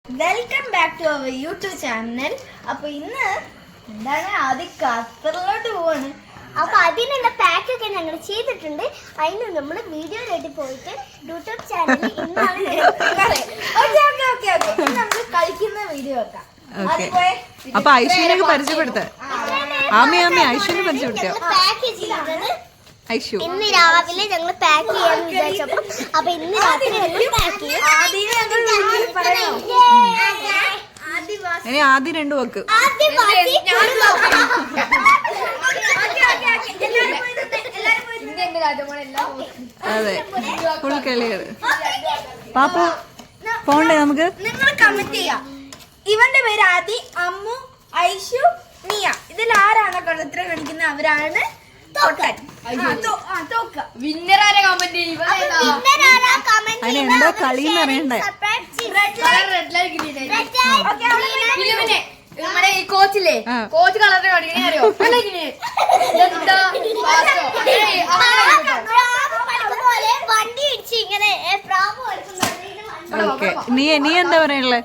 Welcome back to our YouTube channel. അപ്പൊ ഇന്ന് എന്താണ് ആദ്യം ഖത്തറിലോട്ട് പോവാണ്. അപ്പൊ അതിനുള്ള പാക്കൊക്കെ ഞങ്ങൾ ചെയ്തിട്ടുണ്ട്. അതിന് നമ്മൾ വീഡിയോ റെഡി പോയിട്ട് യൂട്യൂബ് ചാനലിൽ ഇന്നാണ് നമുക്ക് കളിക്കുന്ന വീഡിയോ വെക്കാം. അപ്പൊ ഐശ്വര്യൊക്കെ പരിചയപ്പെടുത്ത ആമി ഐശ്വര്യ പരിചയപ്പെടുത്തിയോ? പാക്ക് ചെയ്തത് ഐശ്വര്യ ഇന്ന് രാവിലെ ഞങ്ങൾ പാക്ക് ചെയ്യാന്ന് വിചാരിച്ചപ്പോ അപ്പൊ ഇന്ന് രാത്രി ഞങ്ങൾ പാക്ക് ചെയ്യും. ഇനി ആദ്യം രണ്ടു വെക്ക്. അതെ, ഫുൾ കളികള്. പാപ്പു പോണ്ടേ നമുക്ക്? നിങ്ങൾ കമന്റ് ചെയ്യാം. ഇവന്റെ പേര് ആദി, അമ്മു, ഐഷു, നിയ. ഇതിൽ ആരാണോ കള്ളത്തരം കാണിക്കുന്നത് അവരാണ് അതിനെന്താ കളിന്ന് അറിയണ്ടേ? നമ്മുടെ ഈ കോച്ചില്ലേ, കോച്ച് കളറിന് കാണിക്കണേ അറിയോ? വണ്ടി ഇടിച്ച് ഇങ്ങനെ ഓക്കെ, നീ എന്താ പറയാനുള്ളത്?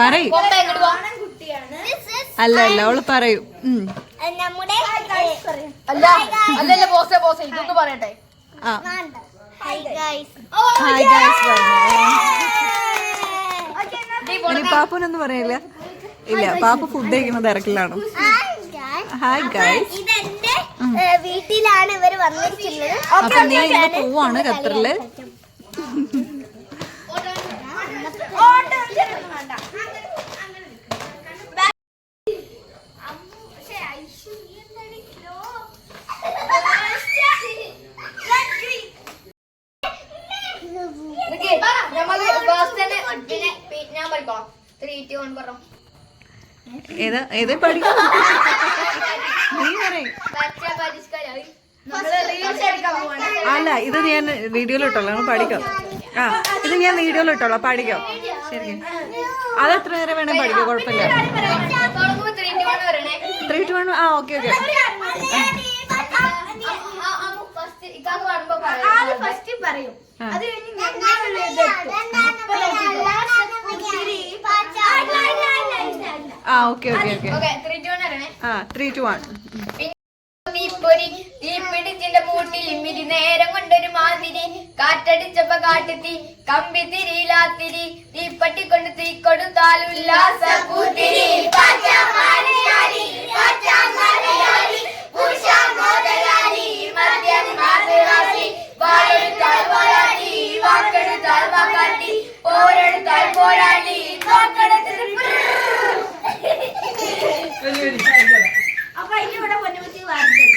പറയൂ. അല്ല അവള് പറയൂ. നമ്മുടെ അല്ലല്ല ബോസേ ഇതൊന്ന് പറയട്ടെ. ഇനി പാപ്പുനൊന്നും പറയില്ല? ഇല്ല, പാപ്പു ഫുഡ് കഴിക്കുന്ന തിരക്കിലാണ്. ഹായ് ഗൈസ്, ഇതെന്റെ വീട്ടിലാണ് ഇവര് വന്നിരിക്കുന്നത്. അപ്പൊ നീ ഇന്ന് പോവാണ് ഖത്തറില്. ഞാൻ പഠിക്കണം. 3, 2, 1 പറഞ്ഞു. ഏതാ പഠിക്കാം? നീ പറയും. അല്ല, ഇത് ഞാൻ വീഡിയോയിലിട്ടോളാം, നമ്മൾ പഠിക്കാം. ഇത് ഞാൻ വീഡിയോയിലിട്ടോളാം, പഠിക്കാം. ശരി, അതെത്ര നേരം വേണേ പഠിക്കാം, കുഴപ്പമില്ല. 3, 2, 1. ഓക്കെ. പറയും. അത് ഓക്കെ. 3, 2, 1. തീപ്പിടിച്ചിന്റെ മൂട്ടിൽ ഇമ്മിരി നേരം കൊണ്ടൊരു മാതിരി കാറ്റടിച്ചപ്പോ കാട്ടുതീ കമ്പി തിരിയിലാത്തിരി തീപ്പട്ടി കൊണ്ട് തീ കൊടുത്താൽ ഉല്ലാസ കൂത്തിരി പോരാടി അപ്പൊ അതിനിവിടെ പൊന്നുകുത്തി വാർത്തത്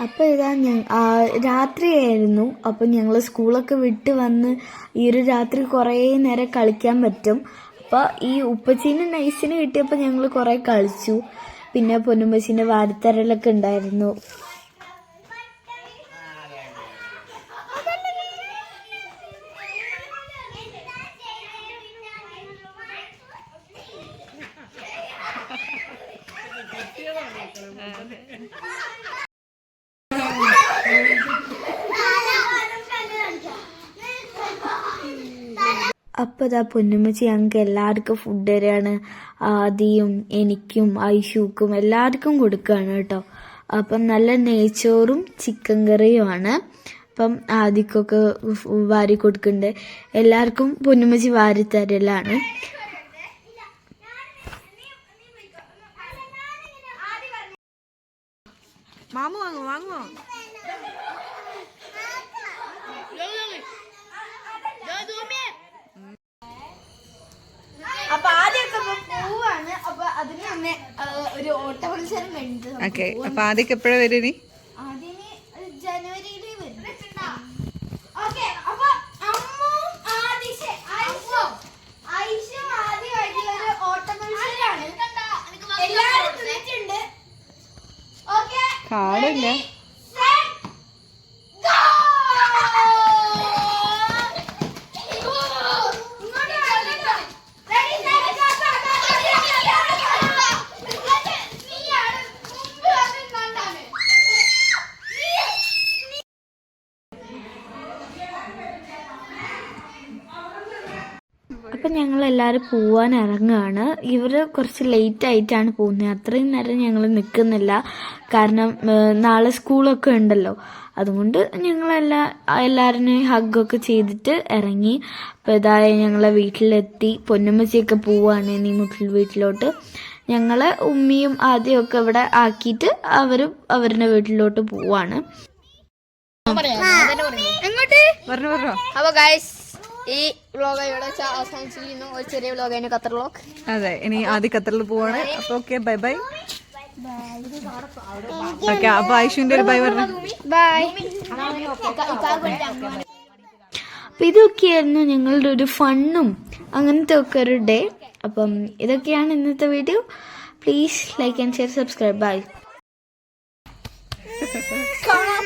അപ്പോൾ ഇതാ രാത്രിയായിരുന്നു. അപ്പം ഞങ്ങൾ സ്കൂളൊക്കെ വിട്ട് വന്ന് ഈ ഒരു രാത്രി കുറേ നേരം കളിക്കാൻ പറ്റും. അപ്പോൾ ഈ ഉപ്പച്ചീനും നൈസിന് കിട്ടിയപ്പോൾ ഞങ്ങൾ കുറേ കളിച്ചു. പിന്നെ പൊന്നുമ്മച്ചീൻ്റെ വാരിത്തരലൊക്കെ ഉണ്ടായിരുന്നു. അപ്പോൾ ഇതാ പൊന്നുമ്മച്ചി ഞങ്ങൾക്ക് എല്ലാവർക്കും ഫുഡ് തരാണ്. ആദിയും എനിക്കും ഐഷുക്കും എല്ലാവർക്കും കൊടുക്കുകയാണ് കേട്ടോ. അപ്പം നല്ല നെയ്ച്ചോറും ചിക്കൻ കറിയുമാണ്. അപ്പം ആദിക്കൊക്കെ വാരി കൊടുക്കുന്നുണ്ട്. എല്ലാവർക്കും പൊന്നുമ്മച്ചി വാരി തരലാണ്. മാമു വാങ്ങുമോ? അപ്പൊ ആദ്യമൊക്കെ പോവാണ്. അപ്പൊ അതിന് തന്നെ ഒരു ഓട്ട മത്സരം കഴിഞ്ഞിട്ട്. ഓക്കെ, അപ്പൊ ആദ്യമൊക്കെ എപ്പോഴാ വരും? നീ അതിന് ജനുവരിയിൽ വരും. ഓക്കെ, അപ്പൊ അമ്മു ഐഷും ആദ്യമായിട്ടുള്ള ഒരു ഓട്ട മത്സരമാണ്. എല്ലാവരും തുണിച്ചിട്ടുണ്ട്. ഓക്കെ, കാടില്ല. Ready, അപ്പം ഞങ്ങളെല്ലാവരും പോവാൻ ഇറങ്ങുകയാണ്. ഇവർ കുറച്ച് ലേറ്റ് ആയിട്ടാണ് പോകുന്നത്. അത്രയും നേരം ഞങ്ങൾ നിൽക്കുന്നില്ല, കാരണം നാളെ സ്കൂളൊക്കെ ഉണ്ടല്ലോ. അതുകൊണ്ട് എല്ലാവരും ഹഗ്ഗൊക്കെ ചെയ്തിട്ട് ഇറങ്ങി. അപ്പോൾ ഇതായ ഞങ്ങളെ വീട്ടിലെത്തി. പൊന്നമ്മച്ചിയൊക്കെ പോവാണ് ഇനി വീട്ടിലോട്ട്. ഞങ്ങൾ ഉമ്മിയും ആദ്യമൊക്കെ ഇവിടെ ആക്കിയിട്ട് അവരും അവരുടെ വീട്ടിലോട്ട് പോവാണ്. പറഞ്ഞോ. അപ്പൊ ഗൈസ്, ഈ വ്ലോഗ് ഇവിടെ അവസാനിച്ചിരിക്കുന്നു. ഒരു ചെറിയ വ്ലോഗ് ആയിരുന്നു, ഖത്തർ വ്ലോഗ്. അതെ, ഇനി ആദ്യം ഖത്തറിൽ പോവാണ്. അപ്പൊ ഓക്കെ, ബൈ ബൈ. ഓക്കെ, അപ്പൊ ഐഷുവിന്റെ ഒരു ബൈ പറഞ്ഞു. ബൈ. അപ്പം ഇതൊക്കെയായിരുന്നു ഞങ്ങളുടെ ഒരു ഫണ്ണും അങ്ങനത്തെ ഒക്കെ ഒരു ഡേ. അപ്പം ഇതൊക്കെയാണ് ഇന്നത്തെ video. Please like and share, subscribe. Bye. കാണാം.